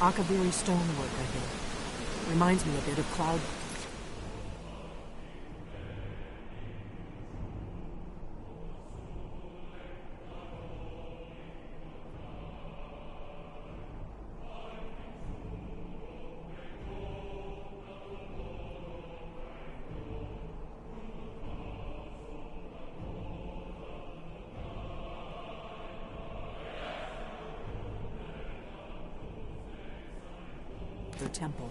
Akaviri stonework, I think. Reminds me a bit of cloud. The temple.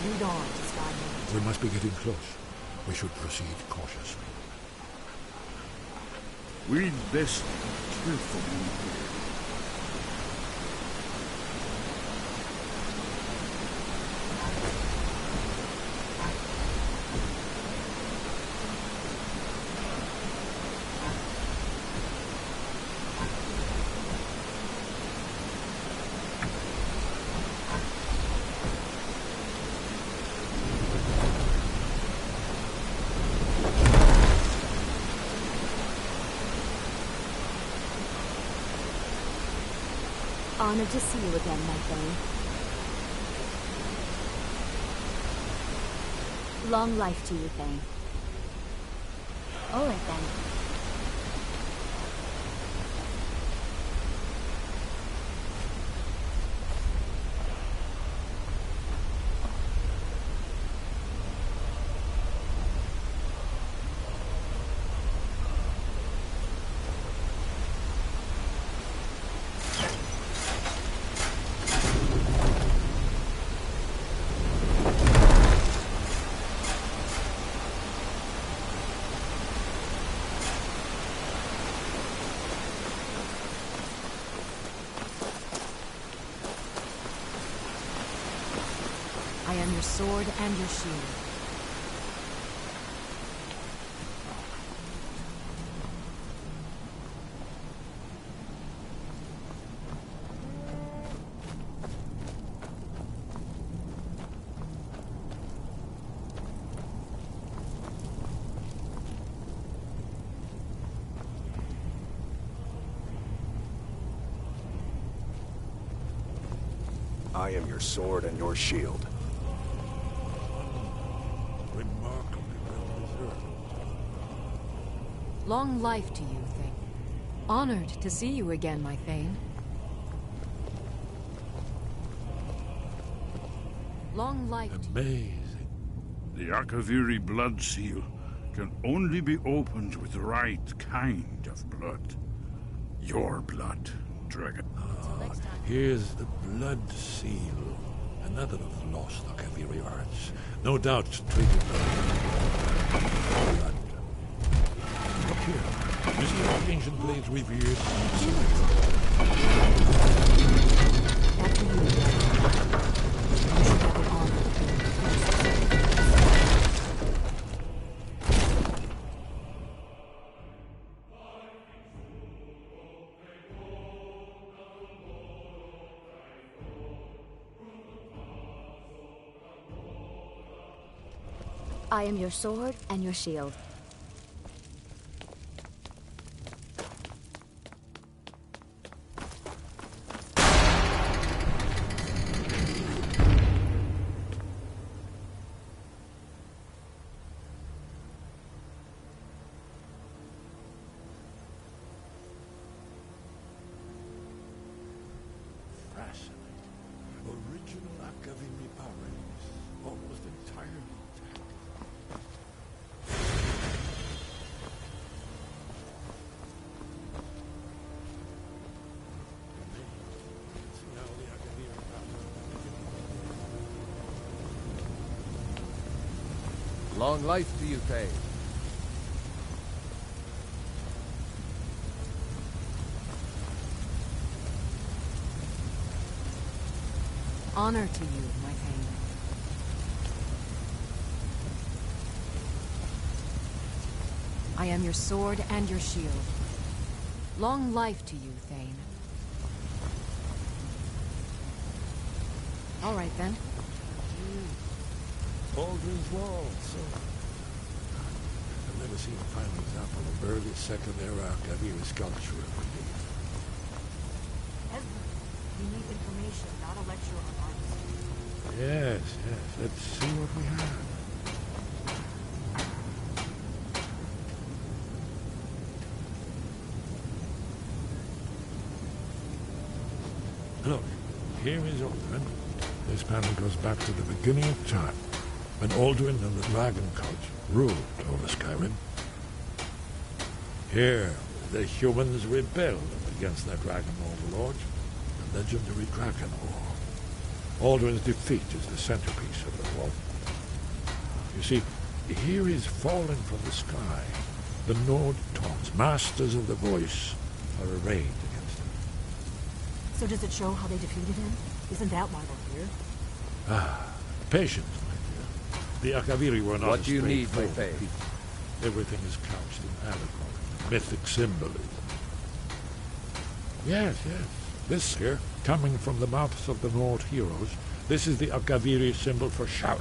Lead on to Skyline. We must be getting close. We should proceed cautiously. We'd best be careful in here. Honored to see you again, my friend. Long life to you, Thane. All right, then. I am your sword and your shield. I am your sword and your shield. Remarkably well deserved. Long life to you, Thane. Honored to see you again, my Thane. Long life to you. Amazing. The Akaviri blood seal can only be opened with the right kind of blood. Your blood, dragon. Here's the blood seal. Another of the lost Akaviri arts. No doubt treated blood. Look here. You see how ancient blades revered? After you, you should have the honor of being the first. I am your sword and your shield. Fascinating. Original Akaviri powers. Almost entirely intact. See how the Akaviri powers. Long life to you, Thane. Honor to you, my Thane. I am your sword and your shield. Long life to you, Thane. All right, then. Aldrin's Wall, so... I've never seen a fine example of early second-era Kaviri sculpture in relief. Ezra, we need information, not a lecture on artistry. Yes, yes. Let's see what we have. Look, here is Aldrin. This panel goes back to the beginning of time, when Aldrin and the Dragon Cult ruled over Skyrim. Here, the humans rebelled against their dragon overlords, the legendary Dragon War. Aldrin's defeat is the centerpiece of the war. You see, here is fallen from the sky. The Nord Tons, masters of the voice, are arrayed against him. So does it show how they defeated him? Isn't that why we're here? Ah, patience, my dear. The Akaviri were not What a do you need, my straightforward faith? people. Everything is couched in allegory, mythic symbolism. Yes, yes. This here, coming from the mouths of the Nord heroes, this is the Akaviri symbol for shout.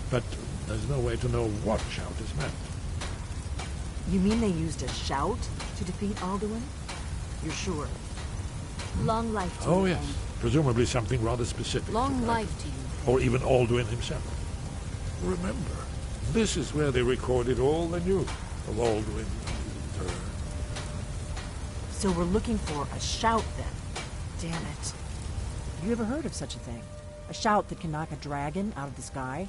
But there's no way to know what shout is meant. You mean they used a shout to defeat Alduin? You're sure? Long life to Oh, you, yes. Thane. Presumably something rather specific. Long to Dragon. life to you, Thane. Or even Alduin himself. Remember, this is where they recorded all the news of Alduin and his return. So we're looking for a shout, then. Damn it. Have you ever heard of such a thing? A shout that can knock a dragon out of the sky?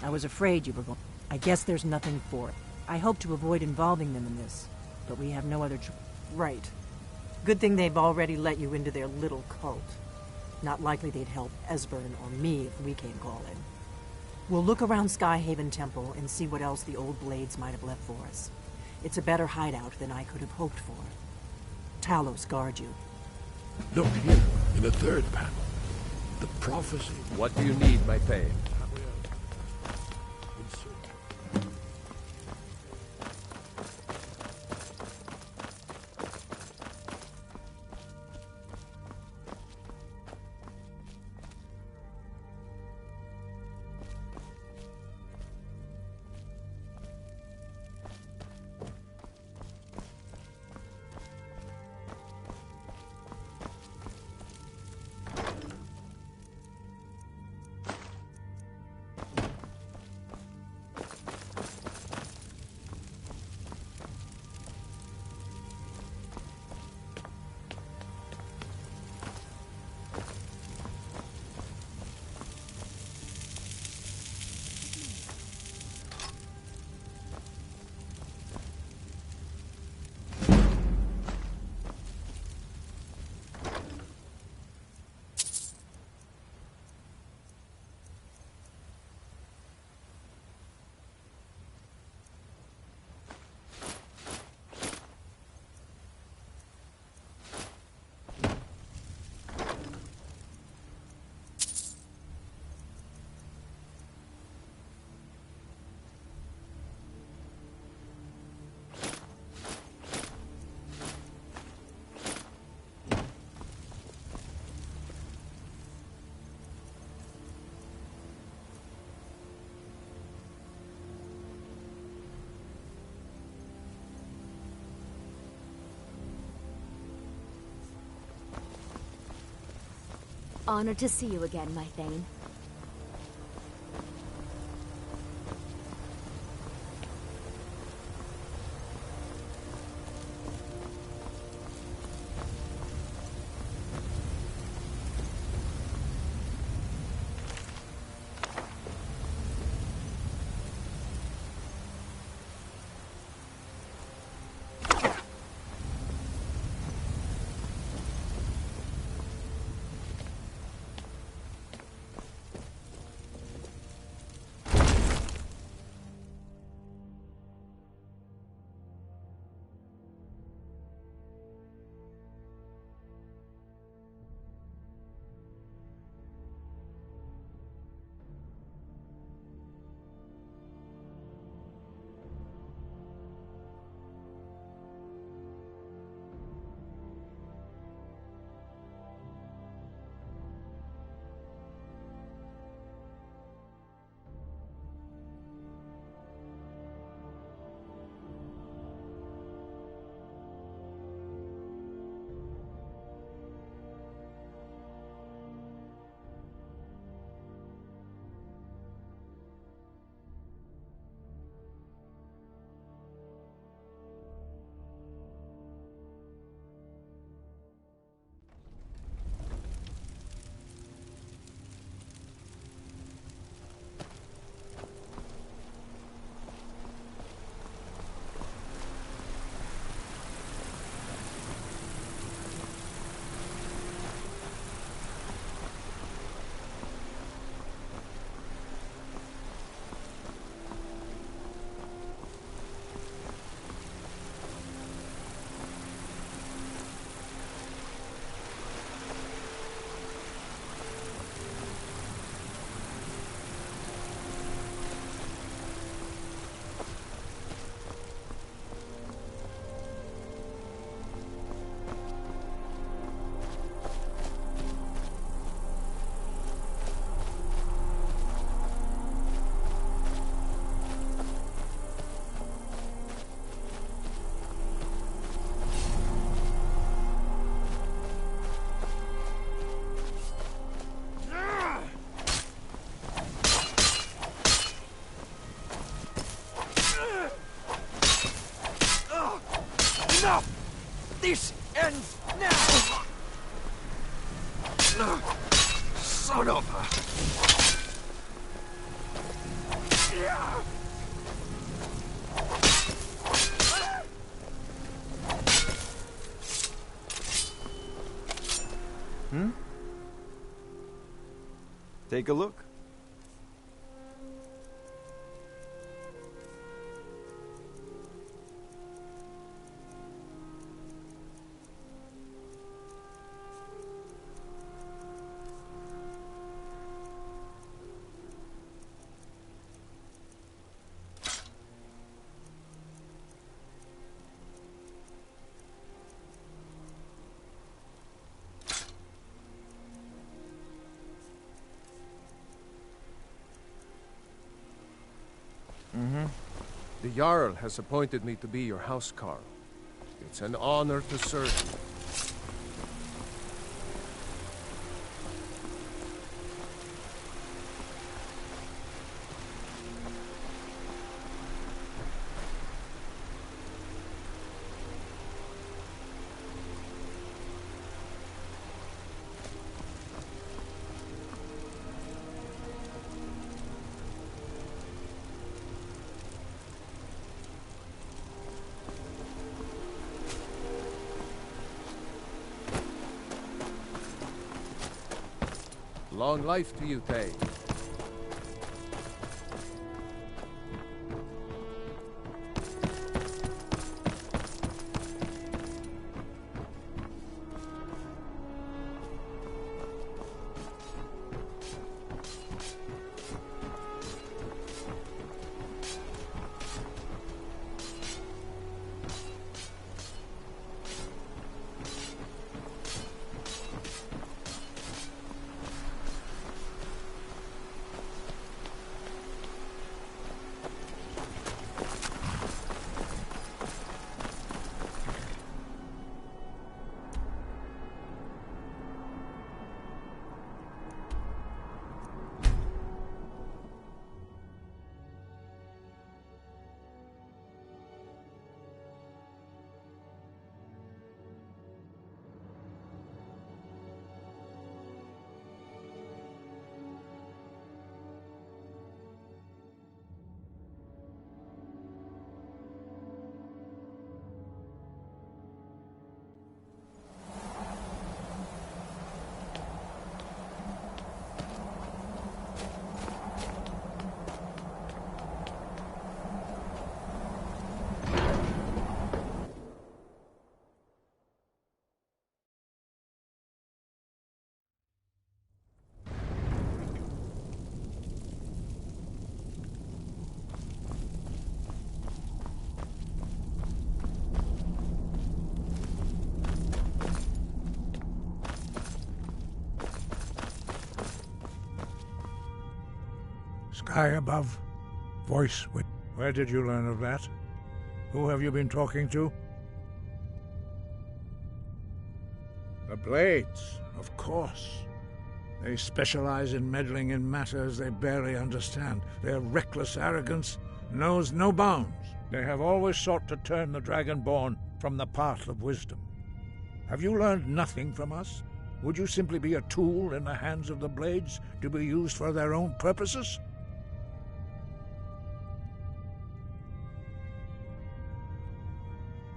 I was afraid you were going... I guess there's nothing for it. I hope to avoid involving them in this, but we have no other Right. Good thing they've already let you into their little cult. Not likely they'd help Esbern or me if we came calling. We'll look around Skyhaven Temple and see what else the old blades might have left for us. It's a better hideout than I could have hoped for. Talos guard you. Look here, in the third panel. The prophecy. What do you need, my Thane? Honored to see you again, my Thane. This ends now! Son of a... Take a look. The Jarl has appointed me to be your housecarl. It's an honor to serve you. Long life to you, Tay. Sky above, voice with... Where did you learn of that? Who have you been talking to? The Blades, of course. They specialize in meddling in matters they barely understand. Their reckless arrogance knows no bounds. They have always sought to turn the Dragonborn from the path of wisdom. Have you learned nothing from us? Would you simply be a tool in the hands of the Blades to be used for their own purposes?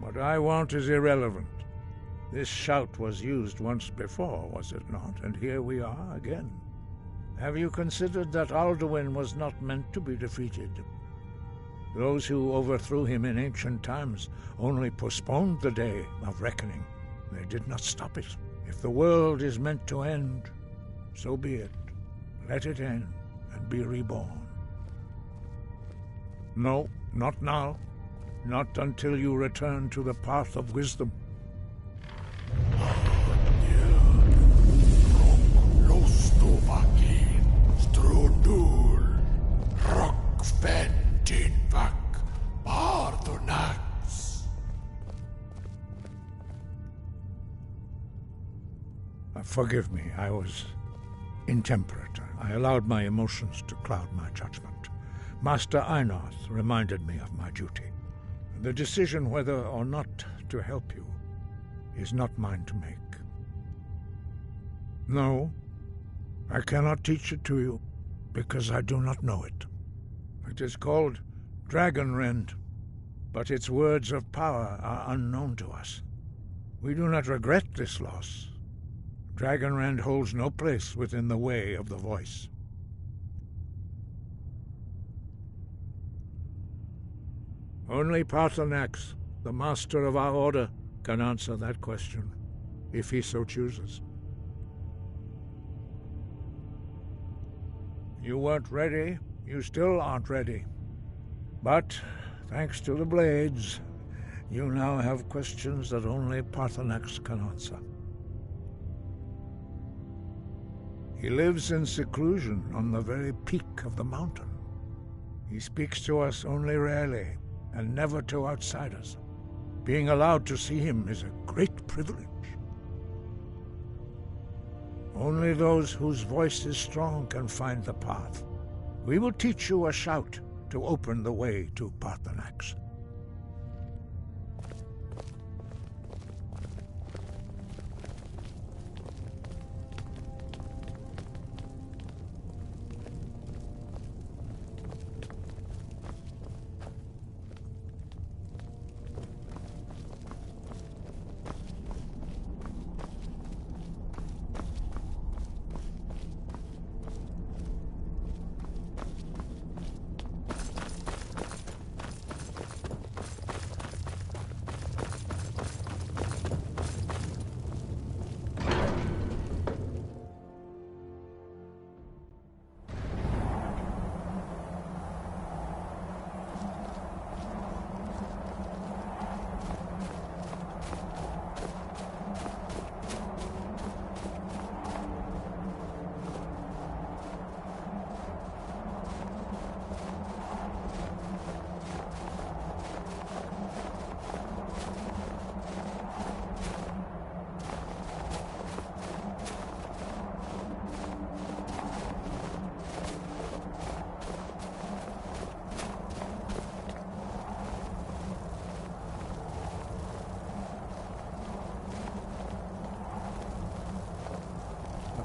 What I want is irrelevant. This shout was used once before, was it not? And here we are again. Have you considered that Alduin was not meant to be defeated? Those who overthrew him in ancient times only postponed the day of reckoning. They did not stop it. If the world is meant to end, so be it. Let it end and be reborn. No, not now. Not until you return to the path of wisdom. Forgive me, I was intemperate. I allowed my emotions to cloud my judgment. Master Einarth reminded me of my duty. The decision whether or not to help you is not mine to make. No, I cannot teach it to you, because I do not know it. It is called Dragon Rend, but its words of power are unknown to us. We do not regret this loss. Dragon Rend holds no place within the way of the voice. Only Paarthurnax, the master of our order, can answer that question, if he so chooses. You weren't ready. You still aren't ready. But, thanks to the blades, you now have questions that only Paarthurnax can answer. He lives in seclusion on the very peak of the mountain. He speaks to us only rarely, and never to outsiders. Being allowed to see him is a great privilege. Only those whose voice is strong can find the path. We will teach you a shout to open the way to Paarthurnax.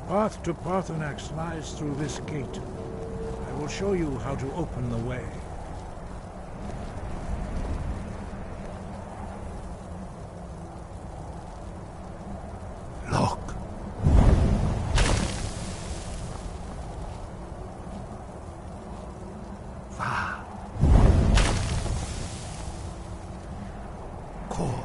The path to Paarthurnax lies through this gate. I will show you how to open the way. Look. Va. Kor.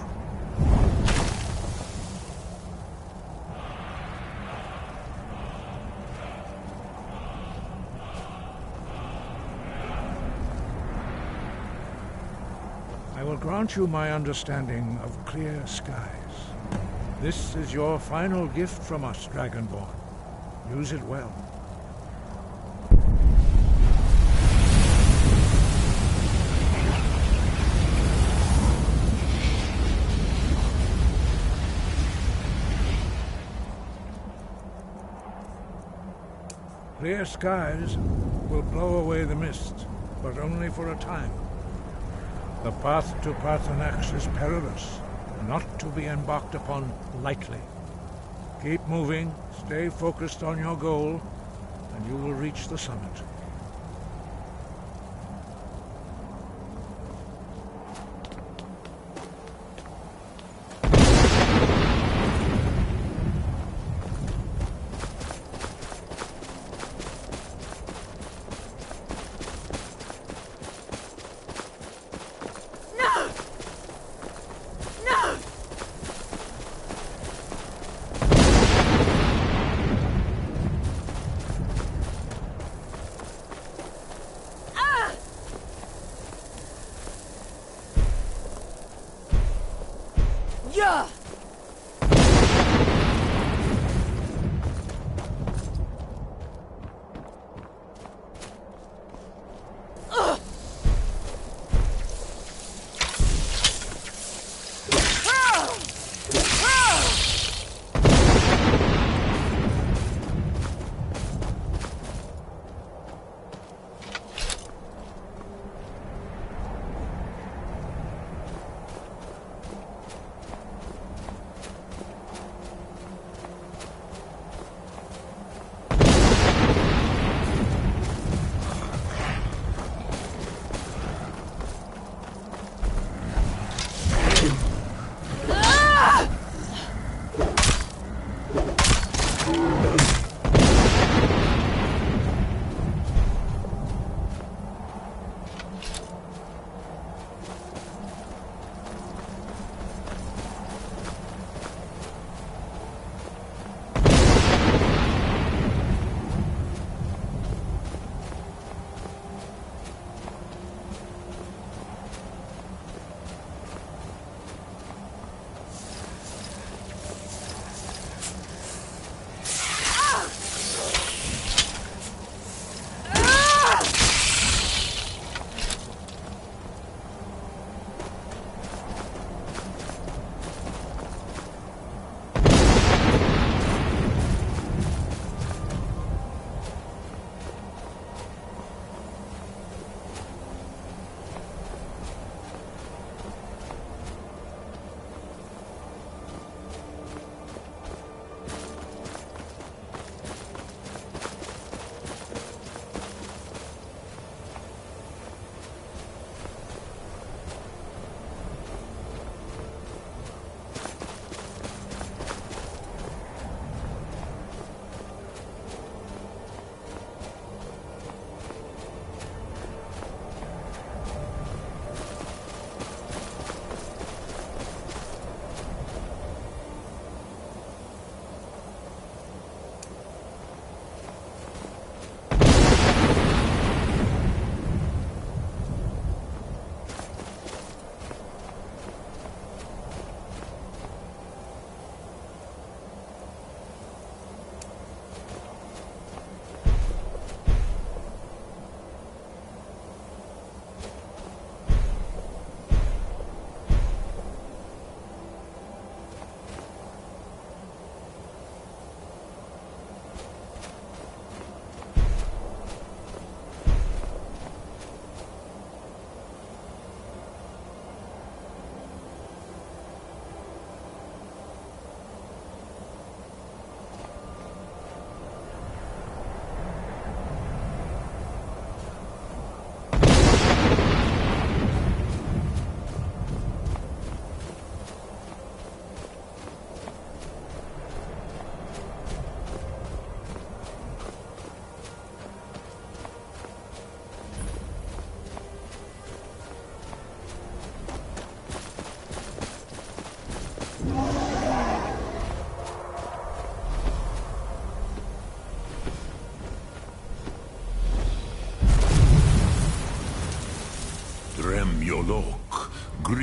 I will grant you my understanding of clear skies. This is your final gift from us, Dragonborn. Use it well. Clear skies will blow away the mist, but only for a time. The path to Paarthurnax is perilous, not to be embarked upon lightly. Keep moving, stay focused on your goal, and you will reach the summit. Yeah!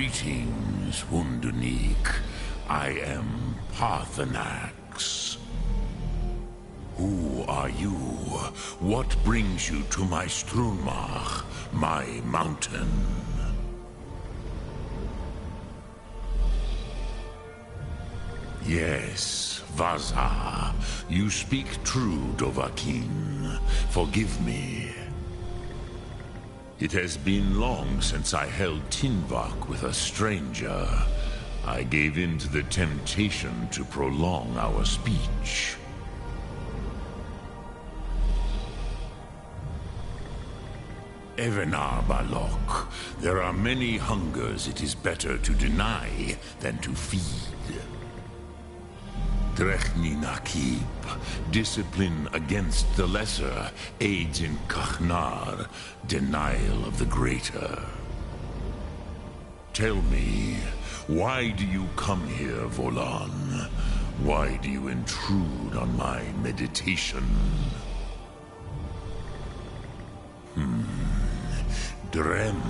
Greetings, Wunderneek. I am Parthenax. Who are you? What brings you to my Strunmach, my mountain? Yes, Vaza. You speak true, Dovahkiin. Forgive me. It has been long since I held Tinvak with a stranger. I gave in to the temptation to prolong our speech. Evenar Balok, there are many hungers it is better to deny than to feed. Drechni Nakib, discipline against the lesser, aids in Kachnar, denial of the greater. Tell me, why do you come here, Volan? Why do you intrude on my meditation? Drem,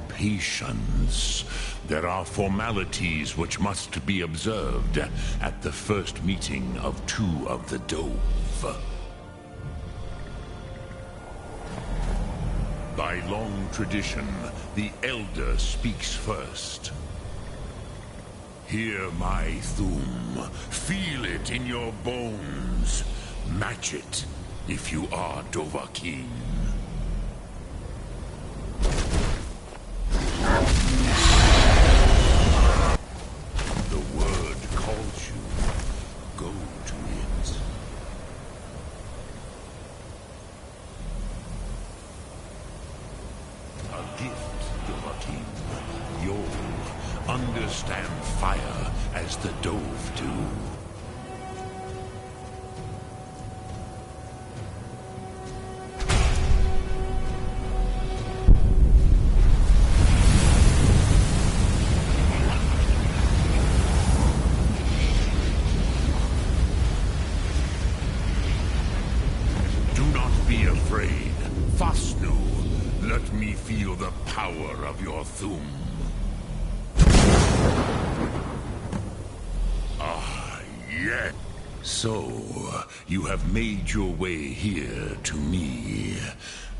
patience. There are formalities which must be observed at the first meeting of two of the Dove. By long tradition, the Elder speaks first. Hear my Thum. Feel it in your bones. Match it if you are Dovahkiin. The word calls you. Go to it. A gift, Dovahkiin. You'll understand fire as the Dove do. Let me feel the power of your Thum. Ah, yes. So, you have made your way here to me.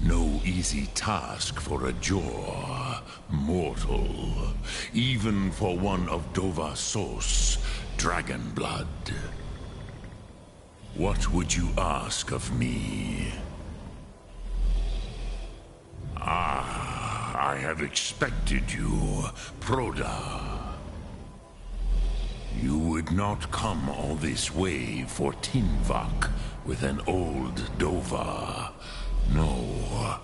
No easy task for a Jor, mortal. Even for one of Dovahsos, dragon blood. What would you ask of me? Ah, I have expected you, Proda. You would not come all this way for Tinvak with an old Dova. No,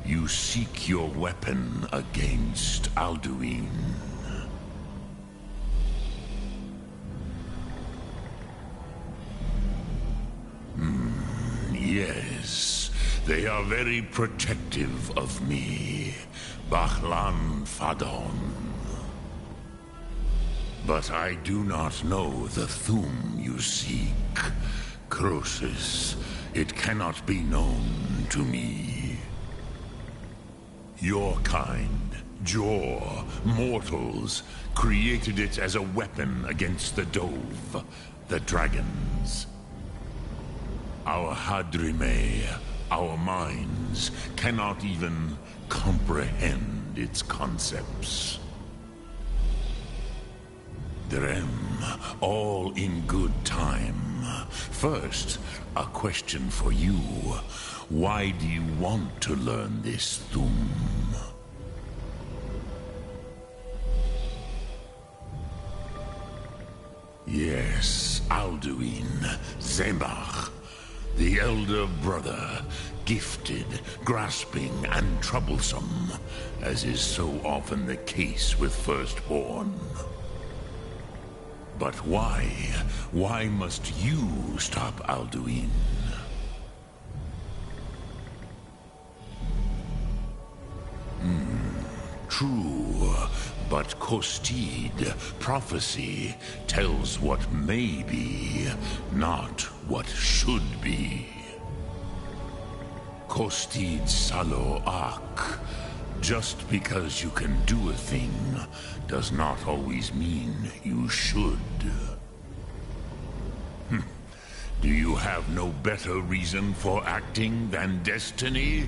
you seek your weapon against Alduin. Yes. They are very protective of me, Bachlan Fadon. But I do not know the Thum you seek. Croesus, it cannot be known to me. Your kind, Jor, mortals, created it as a weapon against the Dove, the dragons. Our Hadrime, our minds cannot even comprehend its concepts. Drem, all in good time. First, a question for you. Why do you want to learn this Thum? Yes, Alduin, Zembach. The elder brother, gifted, grasping, and troublesome, as is so often the case with firstborn. But why? Why must you stop Alduin? True, but Kostid, prophecy, tells what may be, not what should be. Kostid Salo Ak, Just because you can do a thing does not always mean you should. Do you have no better reason for acting than destiny?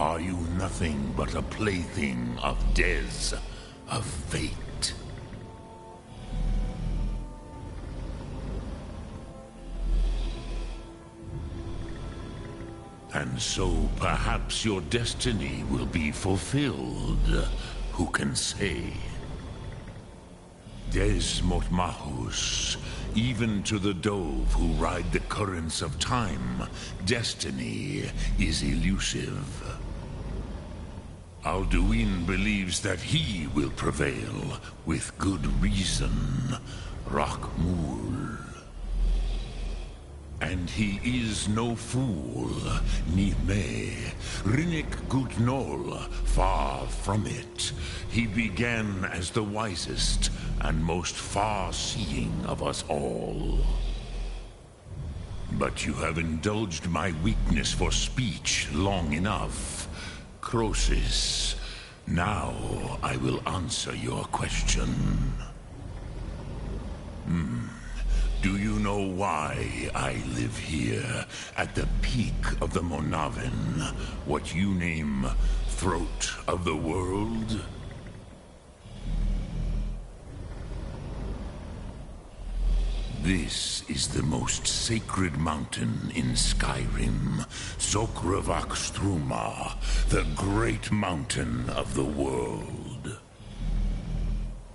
Are you nothing but a plaything of Des, of fate? And so perhaps your destiny will be fulfilled. Who can say? Des Motmahus, even to the dove who ride the currents of time, destiny is elusive. Alduin believes that he will prevail, with good reason. Rakmul. And he is no fool, ni me. Rinnik Gutnol, far from it. He began as the wisest and most far-seeing of us all. But you have indulged my weakness for speech long enough. Croesus, now I will answer your question. Do you know why I live here, at the peak of the Monavin, what you name throat of the world? This is the most sacred mountain in Skyrim, Zokravak Struma, the great mountain of the world.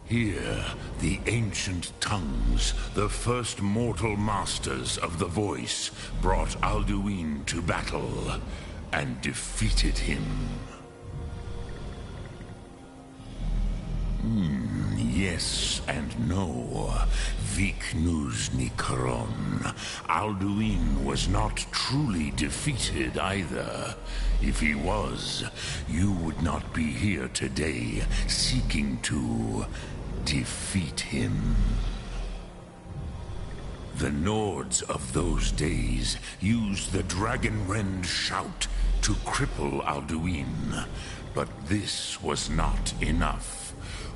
Here, the ancient tongues, the first mortal masters of the voice, brought Alduin to battle and defeated him. Yes and no. Viknus Nikaron. Alduin was not truly defeated either. If he was, you would not be here today seeking to defeat him. The Nords of those days used the Dragonrend shout to cripple Alduin, but this was not enough.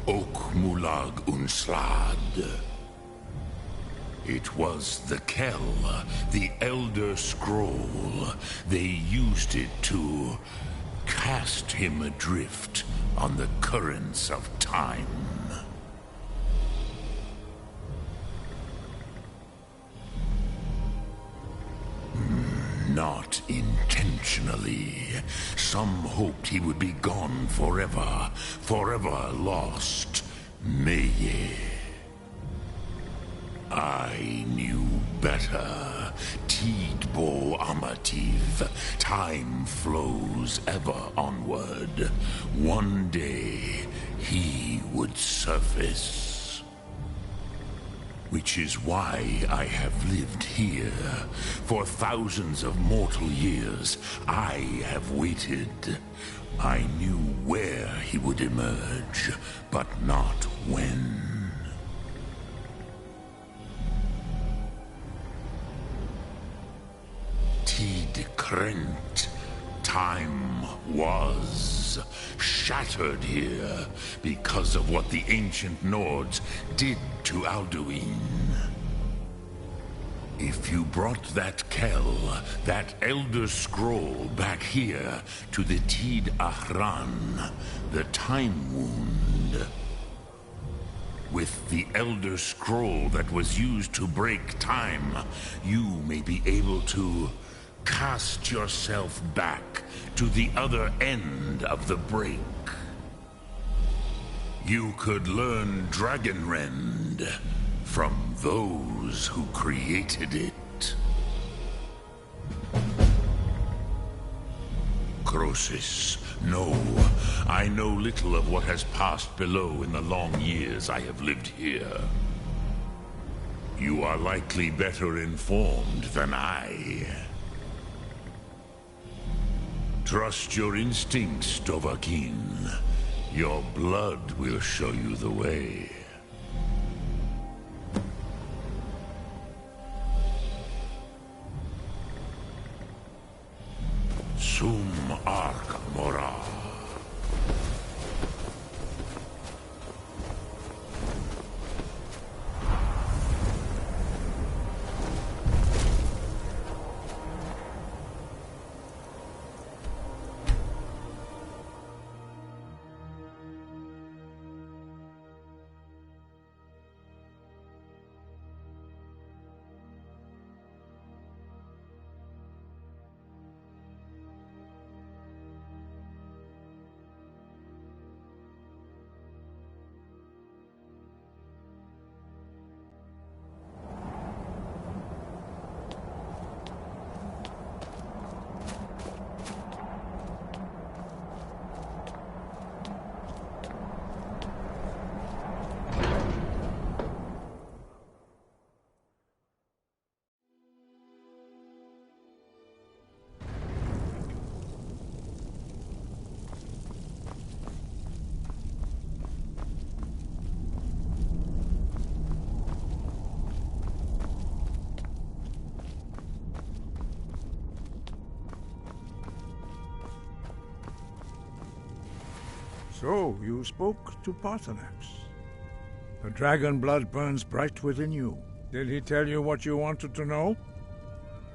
Ok Mulag Unslad. It was the Kell, the Elder Scroll. They used it to cast him adrift on the currents of time. Not intentionally. Some hoped he would be gone forever, forever lost. Meye. I knew better. Tidbo Amativ. Time flows ever onward. One day, he would surface. Which is why I have lived here. For thousands of mortal years, I have waited. I knew where he would emerge, but not when. Tid Krent. Time was shattered here because of what the ancient Nords did to Alduin. If you brought that Kell, that Elder Scroll back here to the Tid Ahran, the Time Wound, with the Elder Scroll that was used to break time, you may be able to cast yourself back to the other end of the break. You could learn Dragonrend from those who created it. Croesus, no. I know little of what has passed below in the long years I have lived here. You are likely better informed than I. Trust your instincts, Dovahkiin. Your blood will show you the way. Sum Ark Mora. So, you spoke to Paarthurnax. The dragon blood burns bright within you. Did he tell you what you wanted to know?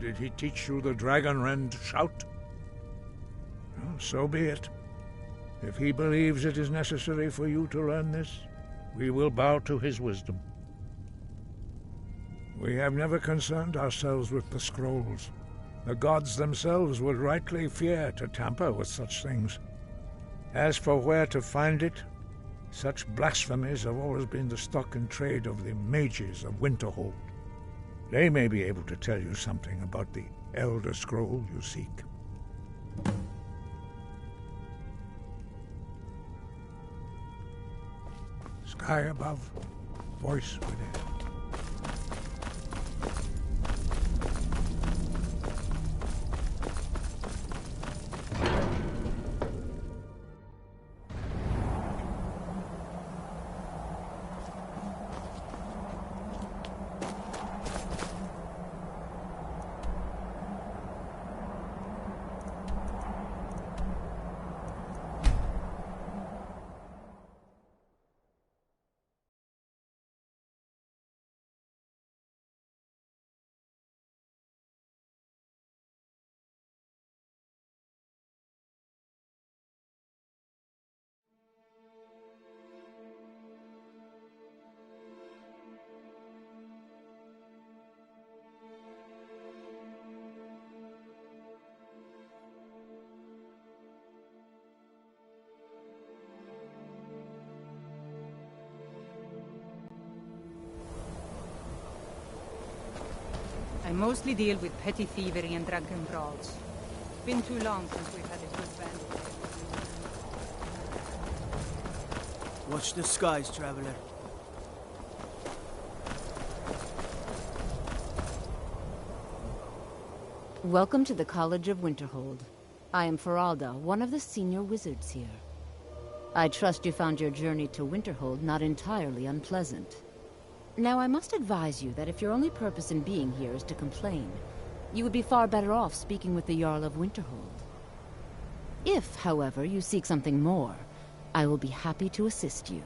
Did he teach you the dragon rend shout? Well, so be it. If he believes it is necessary for you to learn this, we will bow to his wisdom. We have never concerned ourselves with the scrolls. The gods themselves would rightly fear to tamper with such things. As for where to find it, such blasphemies have always been the stock and trade of the mages of Winterhold. They may be able to tell you something about the Elder Scroll you seek. Sky above, voice within. I mostly deal with petty thievery and drunken brawls. Been too long since we've had a good band. Watch the skies, traveler. Welcome to the College of Winterhold. I am Feralda, one of the senior wizards here. I trust you found your journey to Winterhold not entirely unpleasant. Now, I must advise you that if your only purpose in being here is to complain, you would be far better off speaking with the Jarl of Winterhold. If, however, you seek something more, I will be happy to assist you.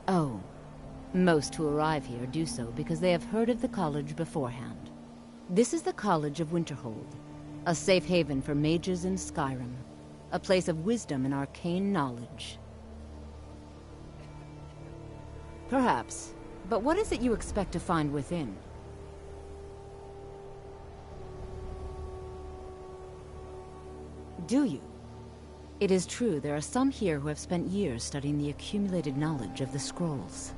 Oh, most who arrive here do so because they have heard of the college beforehand. This is the College of Winterhold, a safe haven for mages in Skyrim, a place of wisdom and arcane knowledge. Perhaps, but what is it you expect to find within? Do you? It is true there are some here who have spent years studying the accumulated knowledge of the scrolls.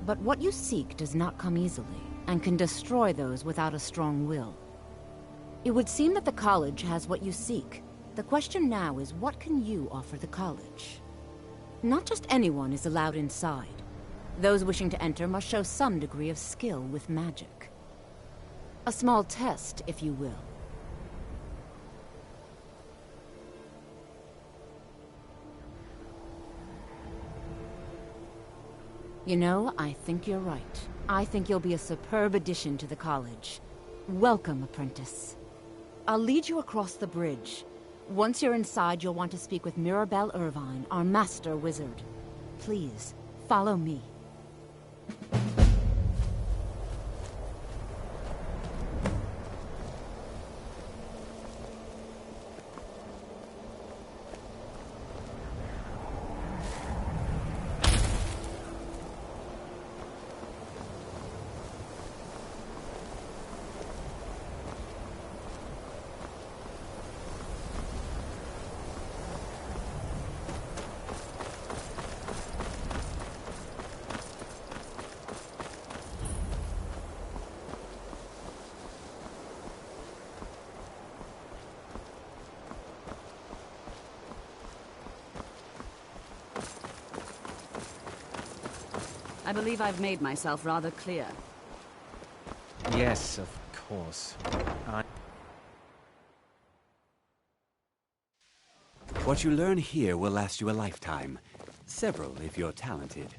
But what you seek does not come easily, and can destroy those without a strong will. It would seem that the college has what you seek. The question now is, what can you offer the college? Not just anyone is allowed inside. Those wishing to enter must show some degree of skill with magic. A small test, if you will. You know, I think you're right. I think you'll be a superb addition to the college. Welcome, apprentice. I'll lead you across the bridge. Once you're inside, you'll want to speak with Mirabelle Irvine, our master wizard. Please, follow me. I believe I've made myself rather clear. Yes, of course. What you learn here will last you a lifetime. Several, if you're talented.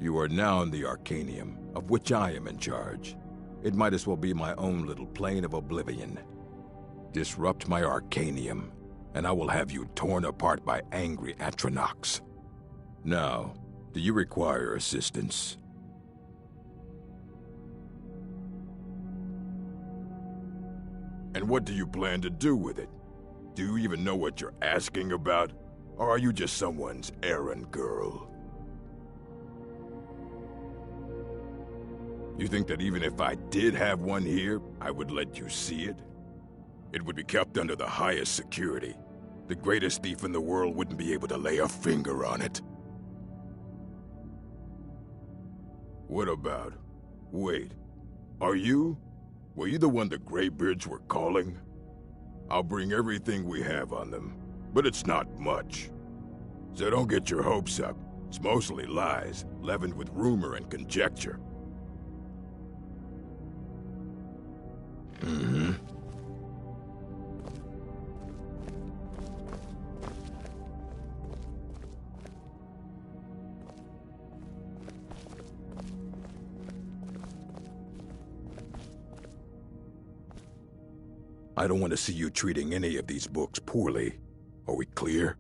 You are now in the Arcanium, of which I am in charge. It might as well be my own little plane of oblivion. Disrupt my Arcanium, and I will have you torn apart by angry Atronachs. Now, do you require assistance? And what do you plan to do with it? Do you even know what you're asking about? Or are you just someone's errand girl? You think that even if I did have one here, I would let you see it? It would be kept under the highest security. The greatest thief in the world wouldn't be able to lay a finger on it. What about? Wait, were you the one the Greybeards were calling? I'll bring everything we have on them, but it's not much. So don't get your hopes up. It's mostly lies, leavened with rumor and conjecture. Mm-hmm. I don't want to see you treating any of these books poorly. Are we clear?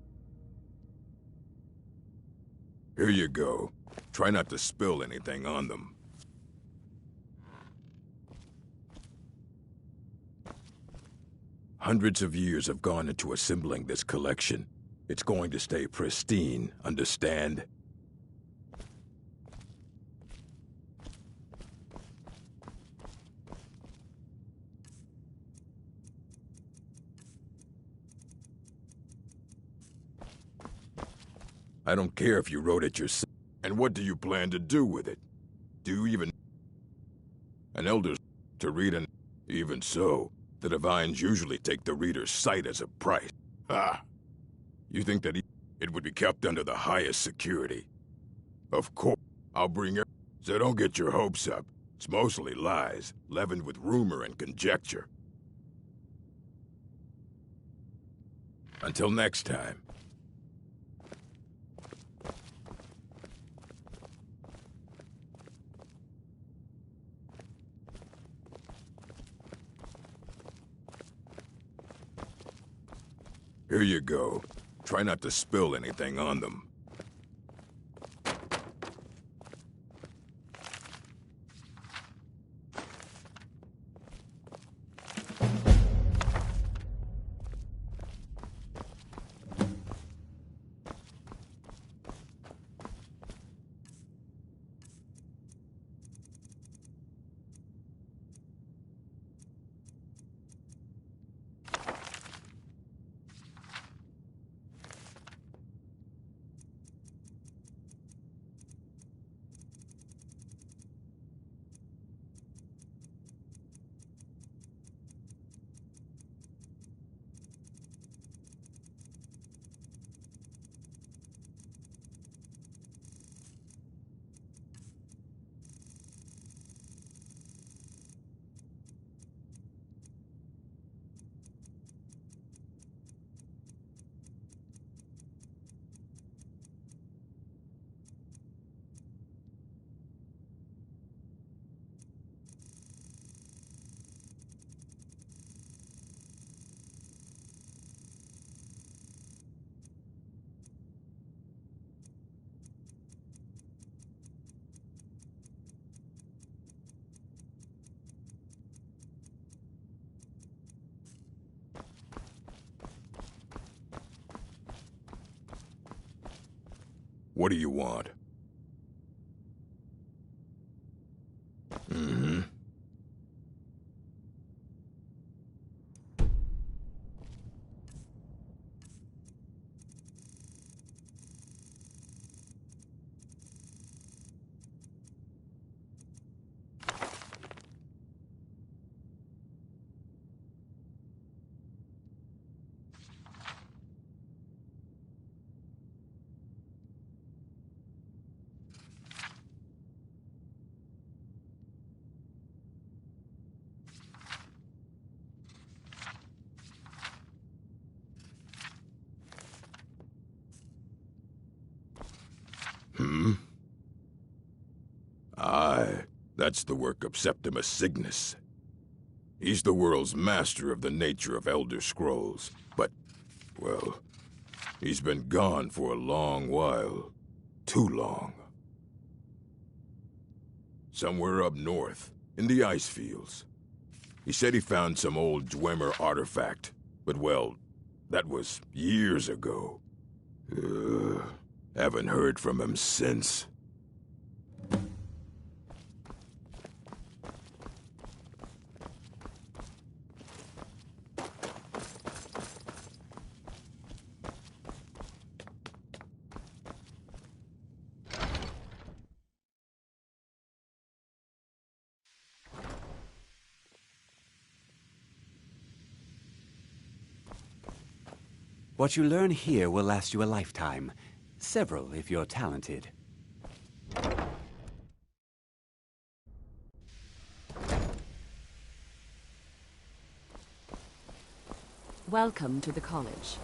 Here you go. Try not to spill anything on them. Hundreds of years have gone into assembling this collection. It's going to stay pristine, understand? I don't care if you wrote it yourself. And what do you plan to do with it? Do you even... An elder's to read an... Even so, the Divines usually take the reader's sight as a price. Ah! You think that it would be kept under the highest security? Of course, I'll bring it. So don't get your hopes up. It's mostly lies, leavened with rumor and conjecture. Until next time. Here you go. Try not to spill anything on them. What do you want? Mm-hmm. That's the work of Septimus Cygnus. He's the world's master of the nature of Elder Scrolls, but, well, he's been gone for a long while. Too long. Somewhere up north, in the ice fields. He said he found some old Dwemer artifact, but well, that was years ago. Haven't heard from him since. What you learn here will last you a lifetime. Several, if you're talented. Welcome to the college.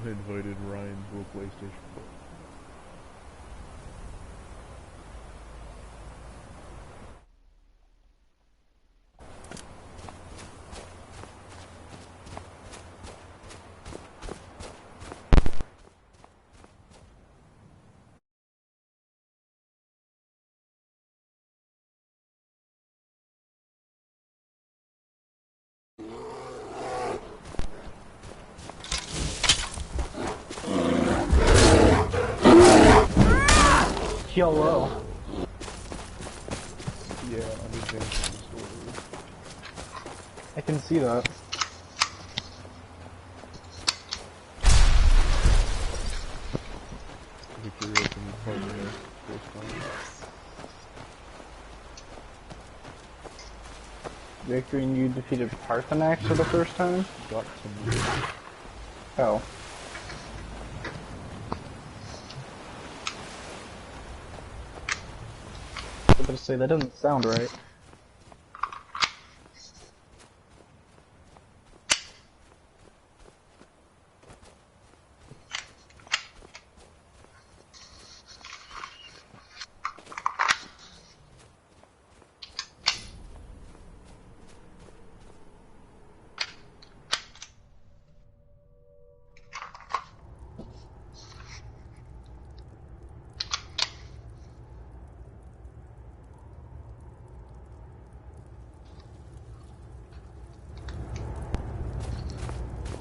I invited Ryan to a PlayStation 4. Hello. Yeah, I'm advancing the story. I can see that. Victory open partner first time. Victory, and you defeated Parthenax for the first time? Got some. Oh. I was going to say, that doesn't sound right.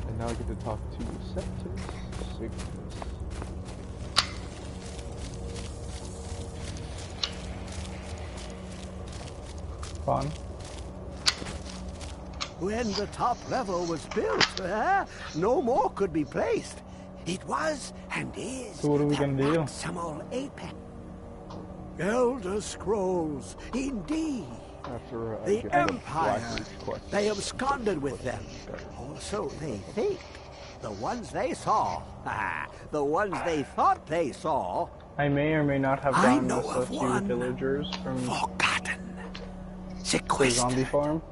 And now I get to talk to Septimus Cygnus. Fun. When the top level was built, no more could be placed. It was and is So what are we gonna do? maximal apex. Elder Scrolls, indeed. After The getting Empire, Black Reach quest. they absconded with them. Or so they think. The ones they saw, the ones they thought they saw. I may or may not have I gotten know this of a few one villagers from forgotten, the sequestered. zombie farm.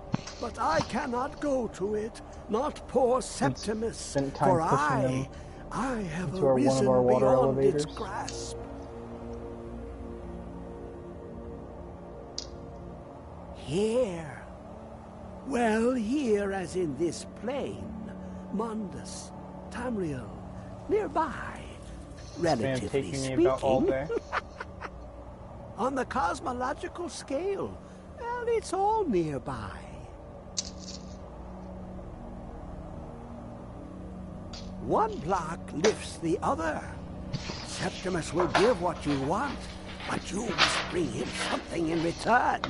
But I cannot go to it, not poor Septimus, spent time for pushing I have into one arisen of our water beyond its elevators. grasp. Here. Well, here as in this plain, Mundus, Tamriel, nearby, relatively taking me speaking. about all day. On the cosmological scale, well, it's all nearby. One block lifts the other. Septimus will give what you want, but you must bring him something in return.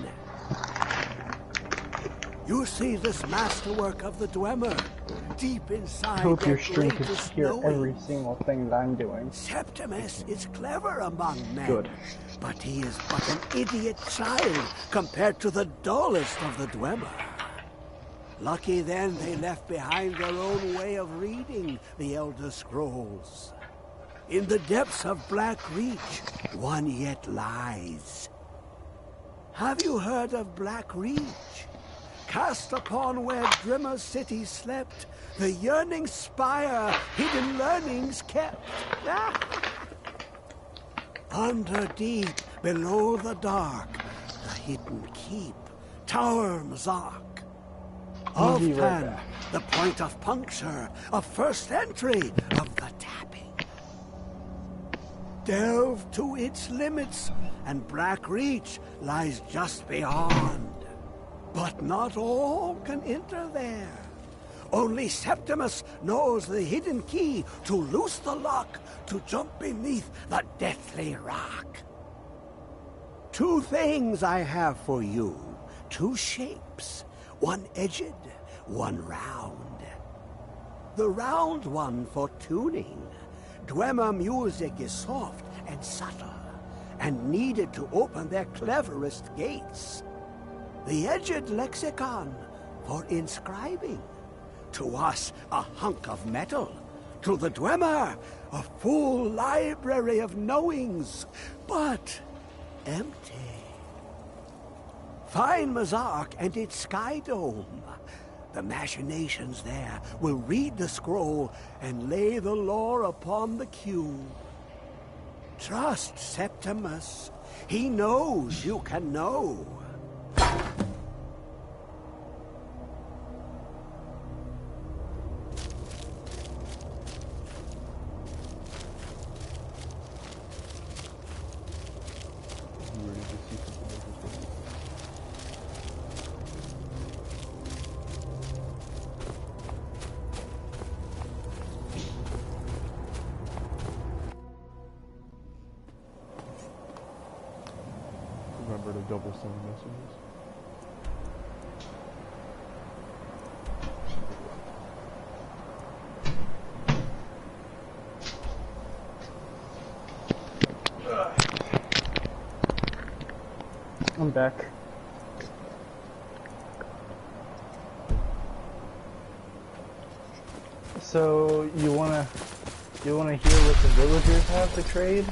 You see this masterwork of the Dwemer, deep inside I hope their your stream can greatest hear knowing. every single thing that I'm doing. Septimus is clever among men. Good. But he is but an idiot child compared to the dullest of the Dwemer. Lucky then they left behind their own way of reading the Elder Scrolls. In the depths of Black Reach, one yet lies. Have you heard of Black Reach? Cast upon where Drimmer City slept, the yearning spire, hidden learnings kept. Under deep, below the dark, the hidden keep, Tower Mazark. I'll Of be right Pan, back. the point of puncture, of first entry, of the tapping. Delve to its limits, and Black Reach lies just beyond. But not all can enter there. Only Septimus knows the hidden key to loose the lock, to jump beneath the deathly rock. Two things I have for you, two shapes, one edged, one round. The round one for tuning. Dwemer music is soft and subtle, and needed to open their cleverest gates. The edged lexicon for inscribing. To us, a hunk of metal. To the Dwemer, a full library of knowings, but empty. Find Mazark and its sky dome. The machinations there will read the scroll and lay the lore upon the cube. Trust Septimus. He knows you can know. Remember to double send messages. I'm back. So you wanna hear what the villagers have to trade?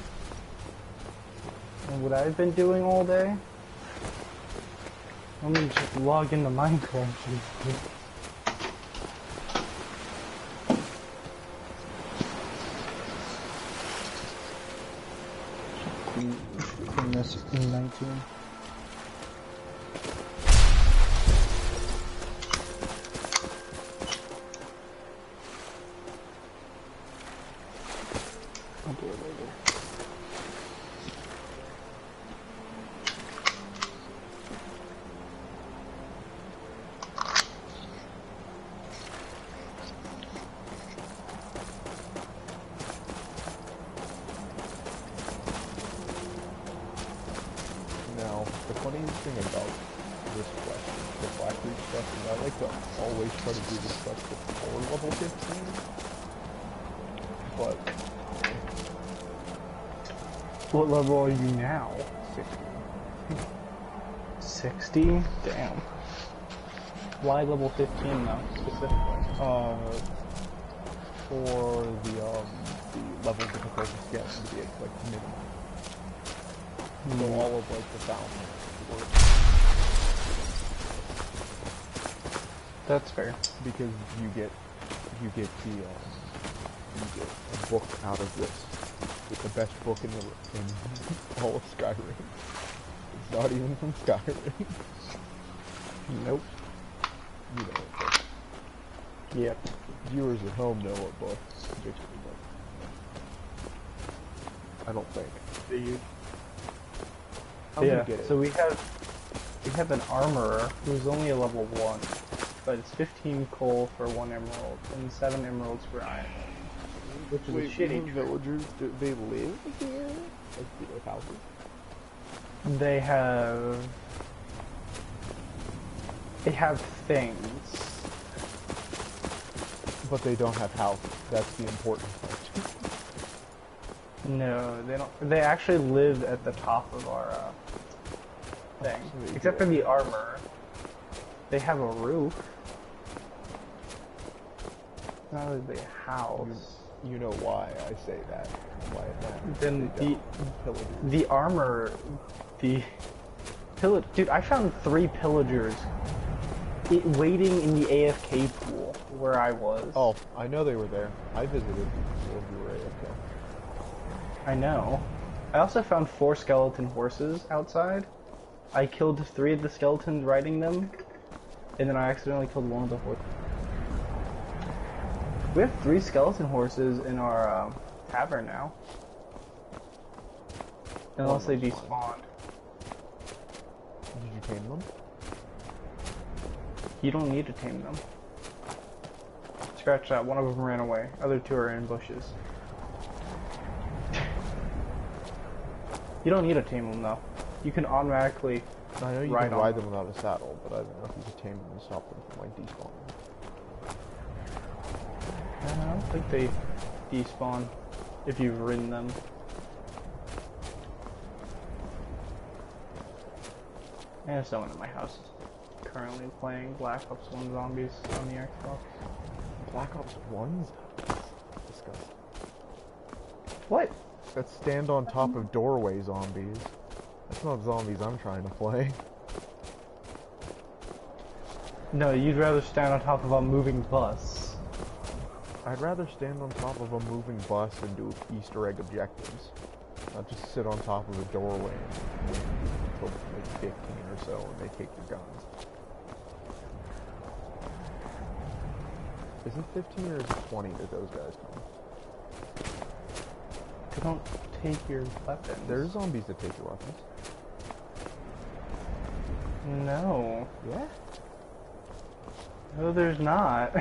And what I've been doing all day? Let me just log into Minecraft. From this in 19. I'll do it later. Now, the funny thing about this quest, the Black Reach stuff, is I like to always try to do this stuff before level 15. But what level are you now? 60. 60? Damn. Why level 15 though, specifically? For the level difficulty scale to be like minimum. So all of like the fountain work. That's fair. Because you get a book out of this. It's the best book in all of Skyrim. It's not even from Skyrim. Nope. You know it, but yep. Viewers at home know what book. I don't think. Do you? I'm Yeah. gonna get it. So we have an armorer who's only a level 1, but it's 15 coal for 1 emerald and 7 emeralds for iron, which is a shitty. Villagers, do they live here? Like, do they have houses? They have things. But they don't have houses. That's the important part. No, they don't. They actually live at the top of our thing. So Except for the armor. They have a roof. It's not really a house. You know why I say that. Why Then the armor, dude, I found 3 pillagers waiting in the AFK pool where I was. Oh, I know they were there. I visited before you were AFK. I know. I also found 4 skeleton horses outside. I killed 3 of the skeletons riding them, and then I accidentally killed 1 of the horses. We have 3 skeleton horses in our tavern now. Unless they despawned. Did you tame them? You don't need to tame them. Scratch that, 1 of them ran away. Other 2 are in bushes. You don't need to tame them though. You can automatically I know you ride can ride them them without a saddle, but I don't know if you can tame them and stop them from like despawning. I don't think they despawn if you've ridden them. And someone in my house is currently playing Black Ops 1 Zombies on the Xbox. Black Ops 1? Disgusting. What? That's stand on top of doorway zombies. That's not zombies I'm trying to play. No, you'd rather stand on top of a moving bus. I'd rather stand on top of a moving bus and do Easter egg objectives. Not just sit on top of a doorway and until like 15 or so and they take your guns. Is it 15 or is it 20 that those guys come? They don't take your weapons. There's zombies that take your weapons. No. Yeah? No, there's not.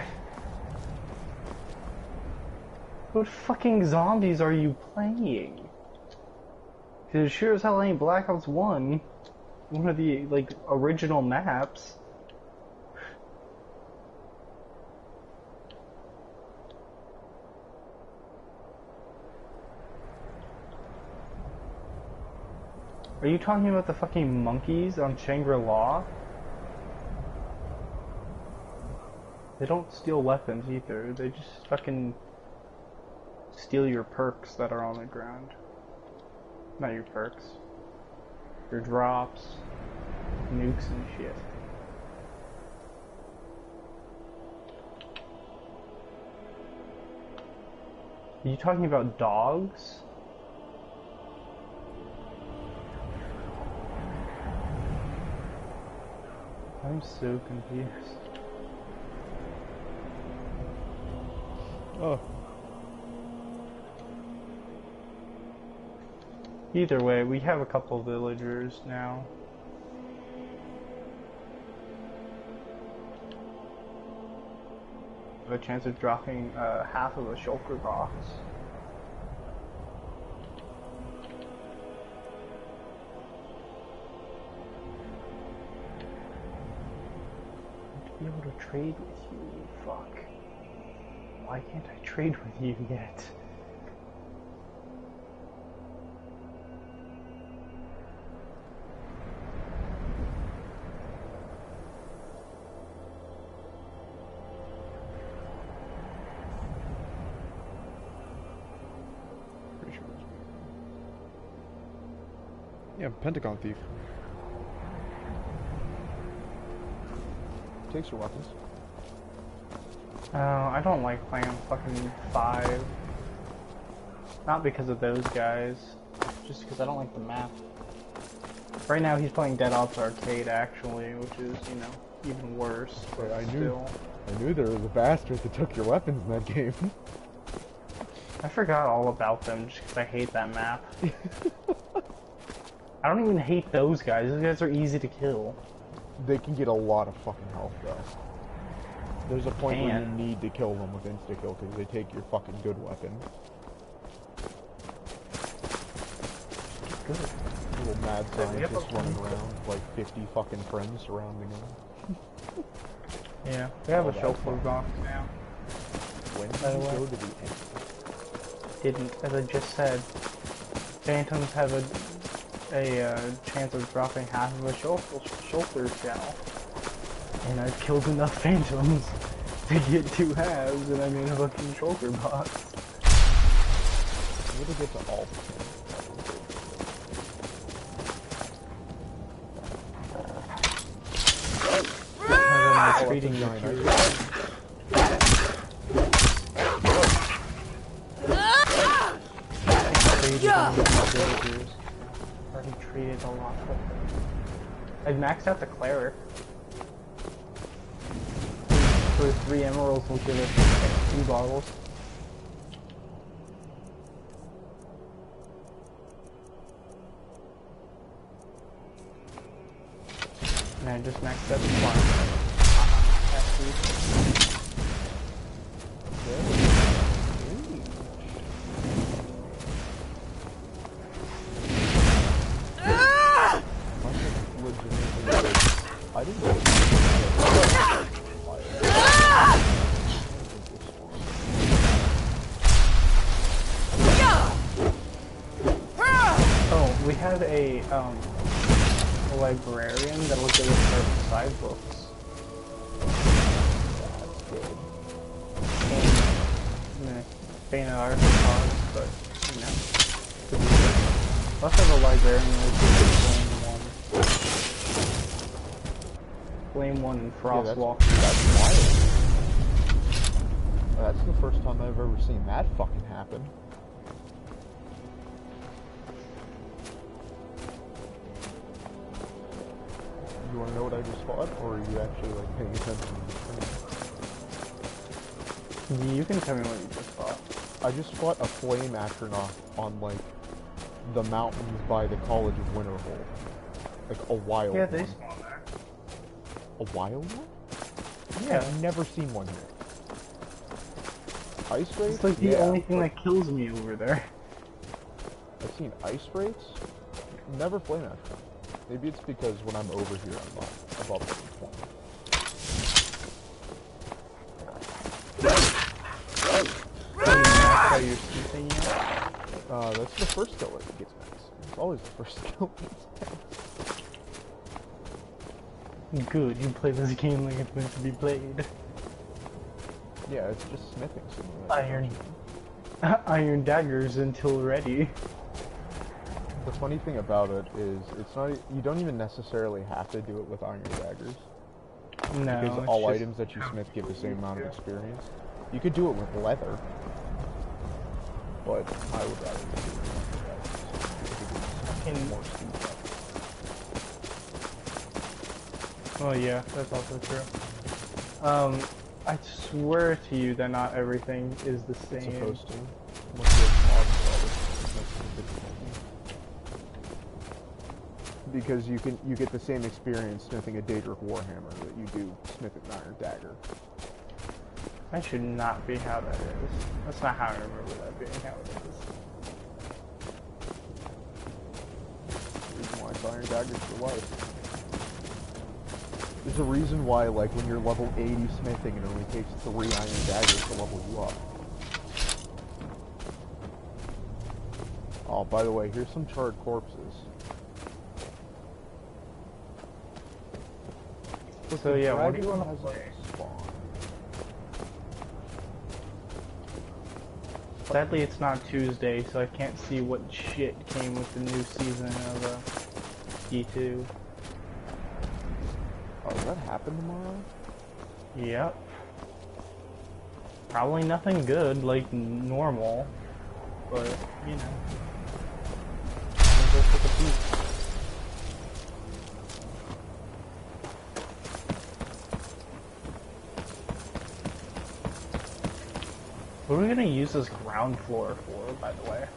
What fucking zombies are you playing? Cause it sure as hell ain't Black Ops 1. One of the, like, original maps. Are you talking about the fucking monkeys on Shangri-La? They don't steal weapons either, they just fucking steal your perks that are on the ground. Not your perks. Your drops, nukes and shit. Are you talking about dogs? I'm so confused. Oh. Either way, we have a couple villagers now. Have a chance of dropping half of a shulker box. be able to trade with you, you fuck. Why can't I trade with you yet? Pretty sure it's yeah, Pentagon Thief. Takes your weapons. I don't like playing fucking 5. Not because of those guys, just because I don't like the map. Right now he's playing Dead Ops Arcade actually, which is, you know, even worse. But I still. knew there was a bastard that took your weapons in that game. I forgot all about them just because I hate that map. I don't even hate those guys. Those guys are easy to kill. They can get a lot of fucking health though. There's a point where you need to kill them with insta-kill because they take your fucking good weapon. Good. Little mad scientist running around with like 50 fucking friends surrounding him. Yeah, we have a chauffeur box now. When did you go to the end? Didn't, as I just said. Phantoms have a chance of dropping half of a chauffeur shell. And I've killed enough phantoms to get 2 halves, and I made a fucking chauffeur box. You need to get to all treating you already treated a lot quicker. I maxed out the cleric. For 3 emeralds will give us 2 bottles. And I just maxed out the farm. I didn't know. Oh, we had a librarian that looked at our side books. That's good. And faint of our cause, but you know, could be good. Let's have a librarian that looks at Flame 1 and Frostwalk. That's wild. That's the first time I've ever seen that fucking happen. You wanna know what I just fought, or are you actually like paying attention to the screen? You can tell me what you just fought. I just fought a flame astronaut on like the mountains by the College of Winterhold. Like a wild one. They spawn there. A wild one? Yeah. I've never seen one here. Ice wraiths? It's like the only thing that kills me over there. I've seen ice wraiths, never flame astronaut. Maybe it's because when I'm over here, I'm not above level 20. That's the first skill that gets maxed. It's always the first skill that gets maxed. Good, you play this game like it's meant to be played. Yeah, it's just smithing simulator. Iron daggers until ready. The funny thing about it is, it's not. You don't even necessarily have to do it with iron daggers. No. Because all items that you smith give the same amount of experience. You could do it with leather, but I would rather do it with more speed. Oh yeah, that's also true. I swear to you that not everything is the same. It's supposed to. Because you get the same experience smithing a Daedric Warhammer that you do smithing an iron dagger. That should not be how that is. That's not how I remember that being how it is. The reason why it's iron daggers for life. There's a reason why, like, when you're level 80 smithing, it only takes 3 iron daggers to level you up. Oh, by the way, here's some charred corpses. So yeah, what do you want to play? Sadly, it's not Tuesday, so I can't see what shit came with the new season of D2. Oh, does that happen tomorrow? Yep. Probably nothing good, like normal, but you know. Go take a peek. What are we gonna use this ground floor for, by the way?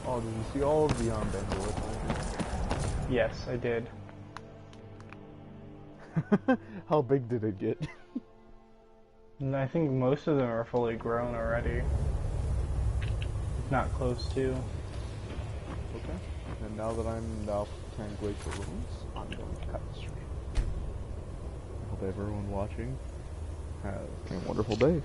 Oh, did you see all of the Bangalore? Yes, I did. How big did it get? And I think most of them are fully grown already. If not close to. Okay. And now that I'm in the Alpine Glacier Ruins, I'm going to cut the stream. Hope everyone watching has a wonderful day.